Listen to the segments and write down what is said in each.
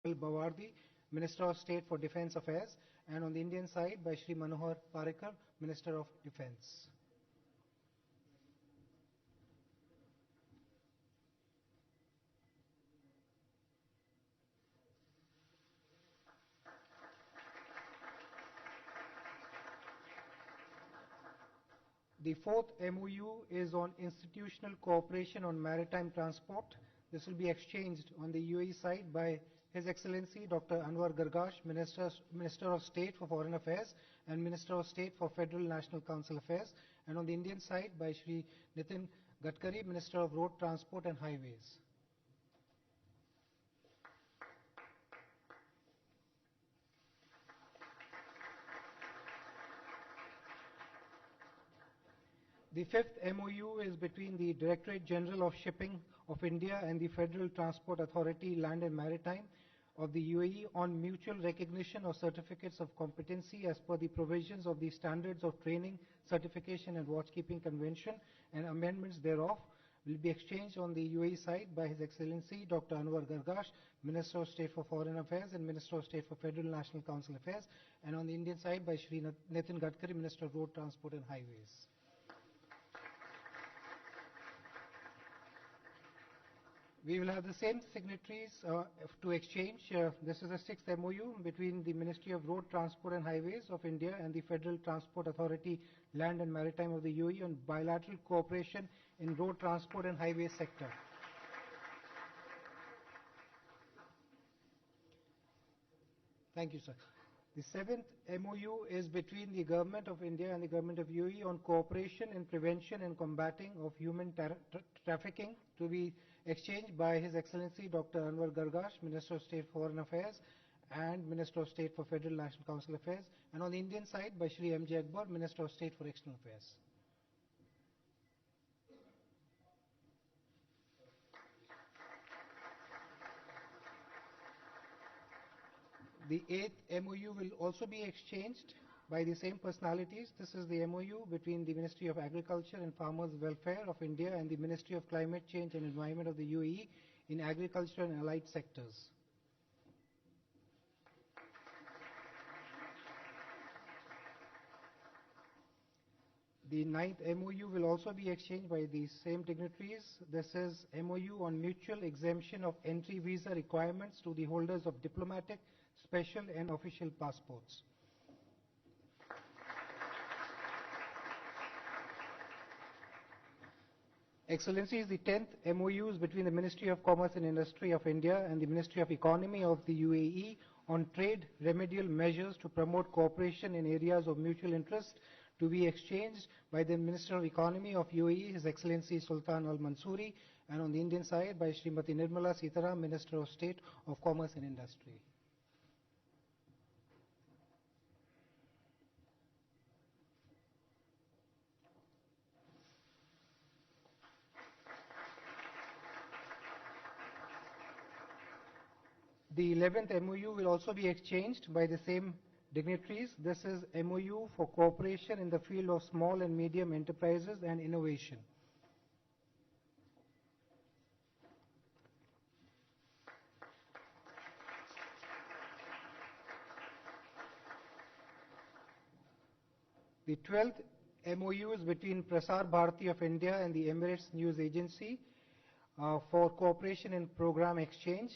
Bawardi, Minister of State for Defence Affairs, and on the Indian side by Shri Manohar Parrikar, Minister of Defence. The fourth MOU is on institutional cooperation on maritime transport. This will be exchanged on the UAE side by His Excellency Dr. Anwar Gargash, Minister of State for Foreign Affairs and Minister of State for Federal National Council Affairs, and on the Indian side by Shri Nitin Gadkari, Minister of Road Transport and Highways. The fifth MOU is between the Directorate General of Shipping of India and the Federal Transport Authority, Land and Maritime of the UAE on mutual recognition of certificates of competency as per the provisions of the Standards of Training, Certification and Watchkeeping Convention, and amendments thereof will be exchanged on the UAE side by His Excellency Dr. Anwar Gargash, Minister of State for Foreign Affairs and Minister of State for Federal National Council Affairs, and on the Indian side by Shri Nitin Gadkari, Minister of Road Transport and Highways. We will have the same signatories to exchange. This is the sixth MOU between the Ministry of Road Transport and Highways of India and the Federal Transport Authority, Land and Maritime of the UAE on bilateral cooperation in road transport and highway sector. Thank you, sir. The seventh MOU is between the Government of India and the Government of UAE on cooperation in prevention and combating of human trafficking, to be exchanged by His Excellency Dr. Anwar Gargash, Minister of State for Foreign Affairs and Minister of State for Federal National Council Affairs, and on the Indian side by Shri M.J. Akbar, Minister of State for External Affairs. The eighth MOU will also be exchanged by the same personalities. This is the MOU between the Ministry of Agriculture and Farmers Welfare of India and the Ministry of Climate Change and Environment of the UAE in agriculture and allied sectors. The ninth MOU will also be exchanged by the same dignitaries. This is MOU on mutual exemption of entry visa requirements to the holders of diplomatic, special and official passports. Excellencies, the 10th MOU is between the Ministry of Commerce and Industry of India and the Ministry of Economy of the UAE on trade remedial measures to promote cooperation in areas of mutual interest, to be exchanged by the Minister of Economy of UAE, His Excellency Sultan Al Mansouri, and on the Indian side by Srimati Nirmala Sitaram, Minister of State of Commerce and Industry. The 11th MOU will also be exchanged by the same dignitaries. This is MOU for cooperation in the field of small and medium enterprises and innovation. The 12th MOU is between Prasar Bharati of India and the Emirates News Agency for cooperation in program exchange,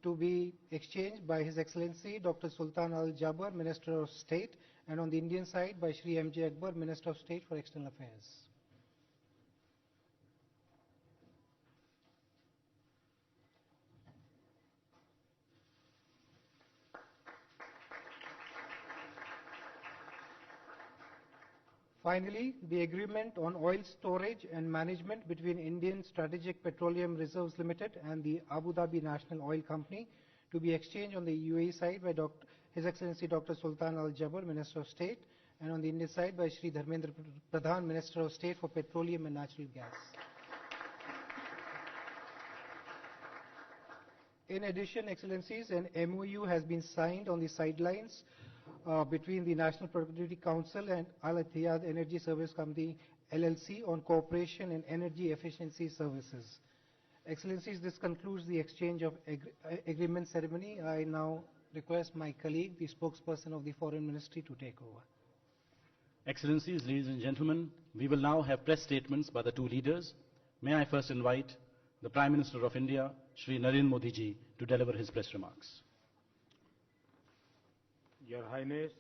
to be exchanged by His Excellency Dr. Sultan Al Jaber, Minister of State, and on the Indian side by Shri M.J. Akbar, Minister of State for External Affairs. Finally, the agreement on oil storage and management between Indian Strategic Petroleum Reserves Limited and the Abu Dhabi National Oil Company, to be exchanged on the UAE side by His Excellency Dr. Sultan Al Jaber, Minister of State, and on the Indian side by Shri Dharmendra Pradhan, Minister of State for Petroleum and Natural Gas. In addition, Excellencies, an MOU has been signed on the sidelines between the National Productivity Council and Al Ittihad Energy Service Company LLC on cooperation in energy efficiency services. Excellencies, this concludes the exchange of agreement ceremony. I now request my colleague, the spokesperson of the Foreign Ministry, to take over. Excellencies, ladies and gentlemen, we will now have press statements by the two leaders. May I first invite the Prime Minister of India, Shri Narendra Modi ji, to deliver his press remarks. Your Highness,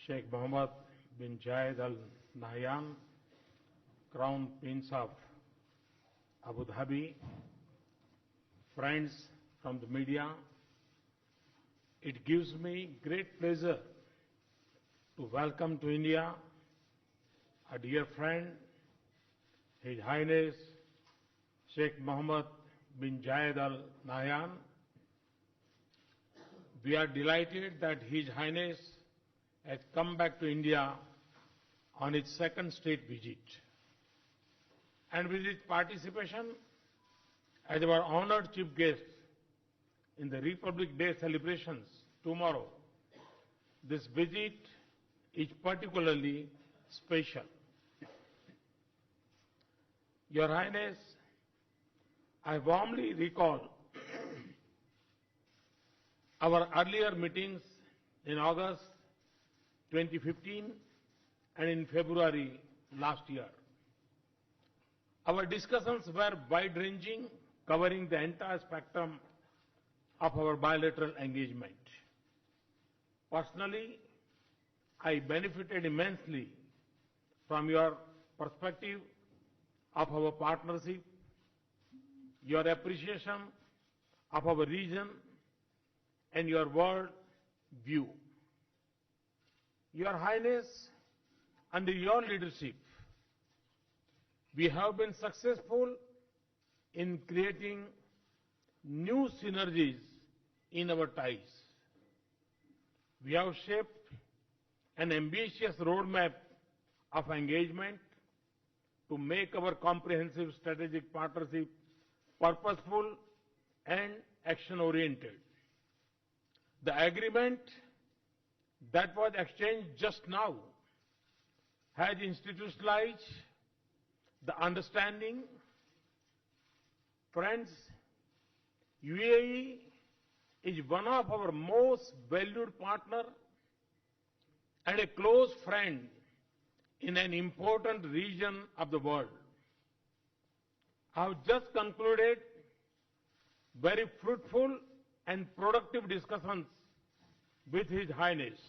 Sheikh Mohammed bin Zayed Al Nahyan, Crown Prince of Abu Dhabi, friends from the media, it gives me great pleasure to welcome to India a dear friend, His Highness Sheikh Mohammed bin Zayed Al Nahyan. We are delighted that His Highness has come back to India on his second state visit. And with his participation as our honored chief guest in the Republic Day celebrations tomorrow, this visit is particularly special. Your Highness, I warmly recall our earlier meetings in August 2015 and in February last year. Our discussions were wide-ranging, covering the entire spectrum of our bilateral engagement. Personally, I benefited immensely from your perspective of our partnership, your appreciation of our region, and your world view. Your Highness, under your leadership, we have been successful in creating new synergies in our ties. We have shaped an ambitious roadmap of engagement to make our comprehensive strategic partnership purposeful and action-oriented. The agreement that was exchanged just now has institutionalized the understanding. Friends, UAE is one of our most valued partners and a close friend in an important region of the world. I have just concluded very fruitful and productive discussions with His Highness.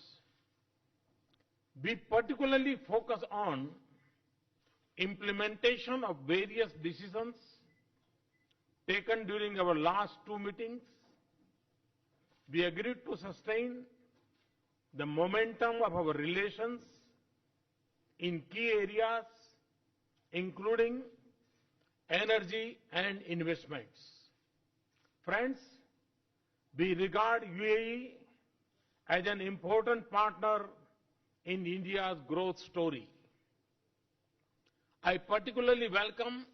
We particularly focus on implementation of various decisions taken during our last two meetings. We agreed to sustain the momentum of our relations in key areas, including energy and investments. Friends, we regard UAE as an important partner in India's growth story. I particularly welcome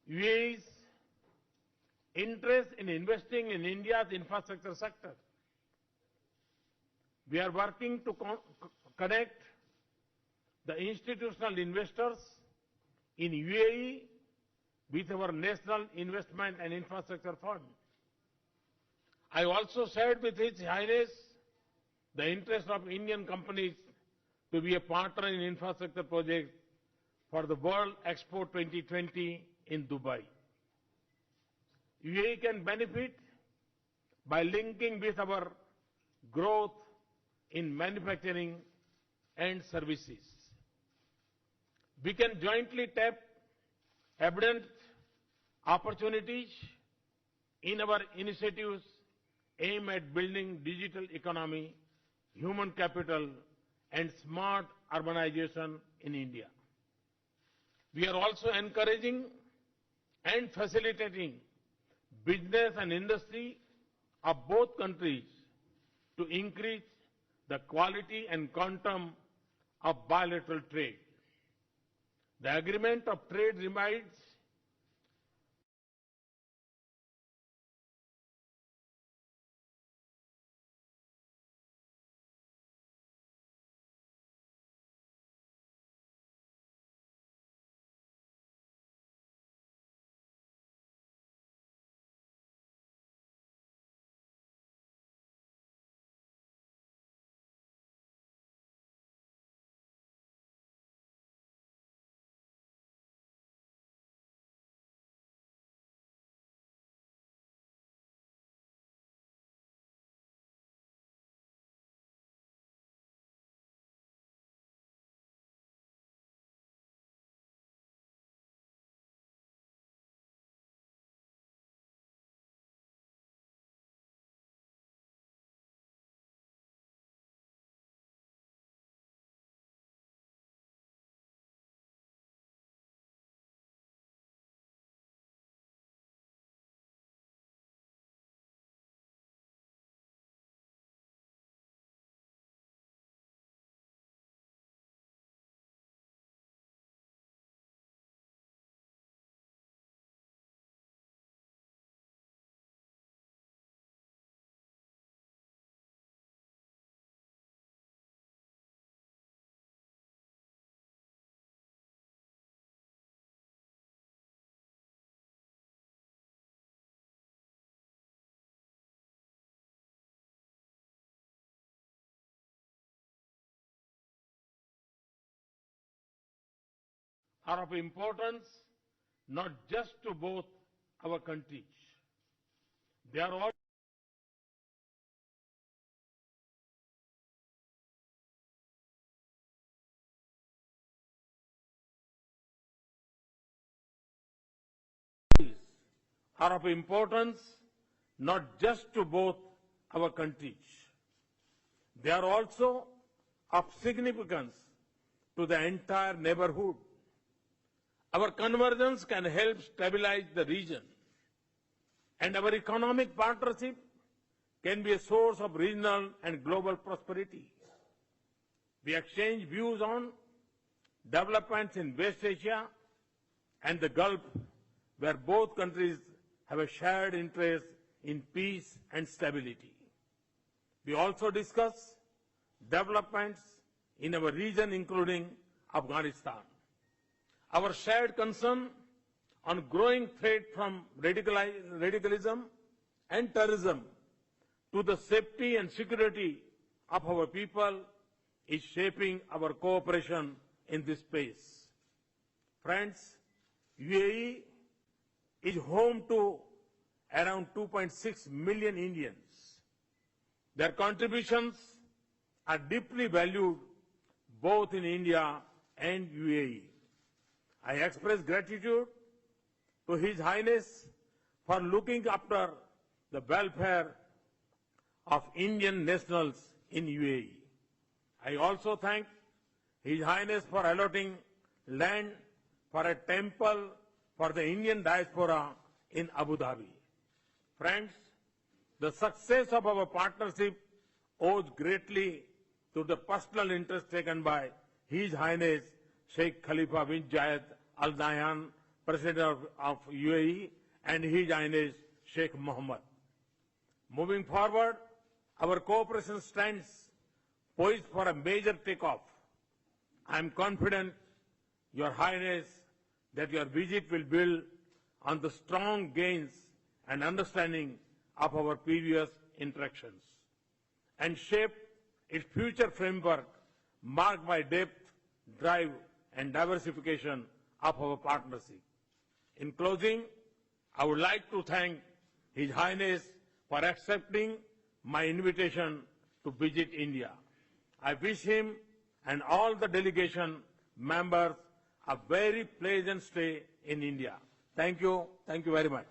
UAE's interest in investing in India's infrastructure sector. We are working to connect the institutional investors in UAE with our National Investment and Infrastructure Fund. I also shared with His Highness the interest of Indian companies to be a partner in infrastructure projects for the World Expo 2020 in Dubai. UAE can benefit by linking with our growth in manufacturing and services. We can jointly tap abundant opportunities in our initiatives aimed at building digital economy, human capital, and smart urbanization in India. We are also encouraging and facilitating business and industry of both countries to increase the quality and quantum of bilateral trade. The agreement of trade remains are of importance not just to both our countries. They are all are of importance not just to both our countries. They are also of significance to the entire neighborhood. Our convergence can help stabilize the region, and our economic partnership can be a source of regional and global prosperity. We exchange views on developments in West Asia and the Gulf, where both countries have a shared interest in peace and stability. We also discuss developments in our region, including Afghanistan. Our shared concern on growing threat from radicalism and terrorism to the safety and security of our people is shaping our cooperation in this space. Friends, UAE is home to around 2.6 million Indians. Their contributions are deeply valued both in India and UAE. I express gratitude to His Highness for looking after the welfare of Indian nationals in UAE. I also thank His Highness for allotting land for a temple for the Indian diaspora in Abu Dhabi. Friends, the success of our partnership owes greatly to the personal interest taken by His Highness Sheikh Khalifa bin Zayed Al Nahyan, President of UAE, and His Highness Sheikh Mohammed. Moving forward, our cooperation stands poised for a major takeoff. I am confident, Your Highness, that your visit will build on the strong gains and understanding of our previous interactions and shape its future framework marked by depth, drive, and diversification of our partnership. In closing, I would like to thank His Highness for accepting my invitation to visit India. I wish him and all the delegation members a very pleasant stay in India. Thank you. Thank you very much.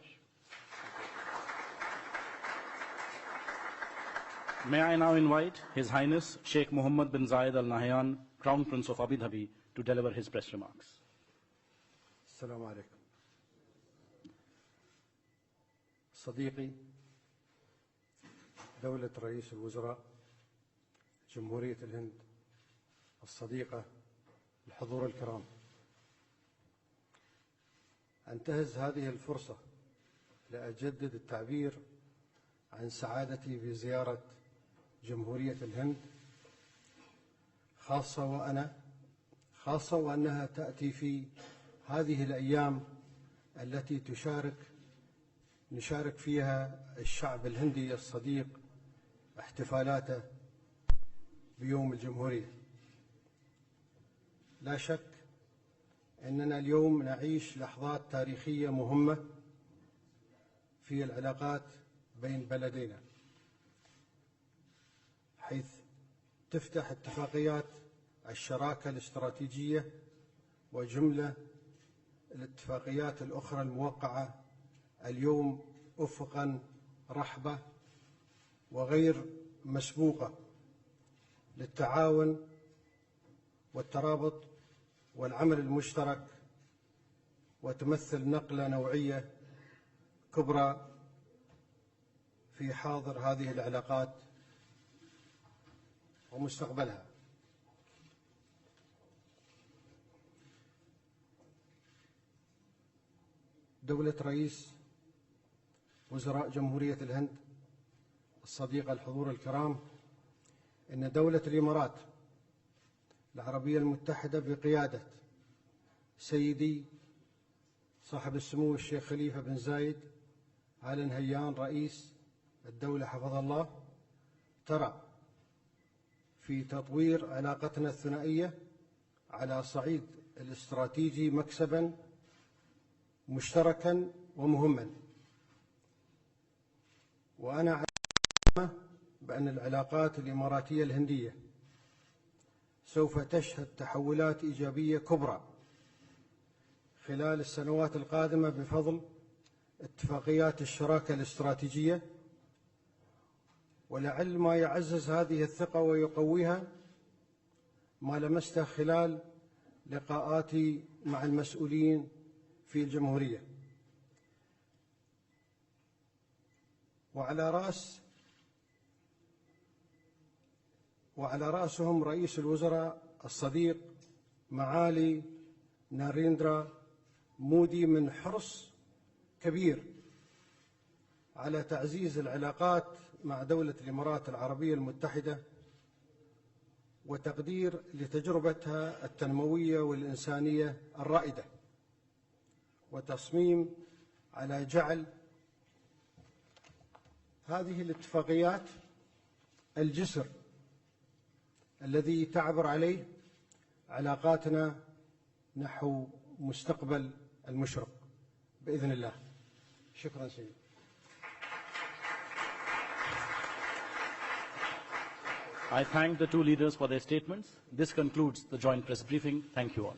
May I now invite His Highness Sheikh Mohammed bin Zayed Al Nahyan, Crown Prince of Abu Dhabi, to deliver his press remarks. السلام عليكم. صديقي دولة رئيس الوزراء جمهورية الهند الصديقة، الحضور الكرام، أنتهز هذه الفرصة لأجدد التعبير عن سعادتي بزيارة جمهورية الهند، خاصة وأنها تأتي في هذه الأيام التي نشارك فيها الشعب الهندي الصديق احتفالاته بيوم الجمهورية. لا شك أننا اليوم نعيش لحظات تاريخية مهمة في العلاقات بين بلدينا، حيث تفتح اتفاقيات الشراكة الاستراتيجية وجملة الاتفاقيات الأخرى الموقعة اليوم أفقا رحبة وغير مسبوقة للتعاون والترابط والعمل المشترك، وتمثل نقلة نوعية كبرى في حاضر هذه العلاقات ومستقبلها. دولة رئيس وزراء جمهورية الهند الصديقة، الحضور الكرام، إن دولة الإمارات العربية المتحدة بقيادة سيدي صاحب السمو الشيخ خليفة بن زايد آل نهيان رئيس الدولة حفظه الله، ترى في تطوير علاقتنا الثنائية على صعيد الاستراتيجي مكسبا مشتركا ومهما. وأنا أعلم بأن العلاقات الإماراتية الهندية سوف تشهد تحولات إيجابية كبرى خلال السنوات القادمة بفضل اتفاقيات الشراكة الاستراتيجية، ولعل ما يعزز هذه الثقة ويقويها ما لمسته خلال لقاءاتي مع المسؤولين في الجمهورية، وعلى رأسهم رئيس الوزراء الصديق معالي ناريندرا مودي، من حرص كبير على تعزيز العلاقات مع دولة الإمارات العربية المتحدة وتقدير لتجربتها التنموية والإنسانية الرائدة، وتصميم على جعل هذه الاتفاقيات الجسر الذي تعبر عليه علاقاتنا نحو مستقبل المشرق بإذن الله. شكرا سيدي. I thank the two leaders for their statements. This concludes the joint press briefing. Thank you all.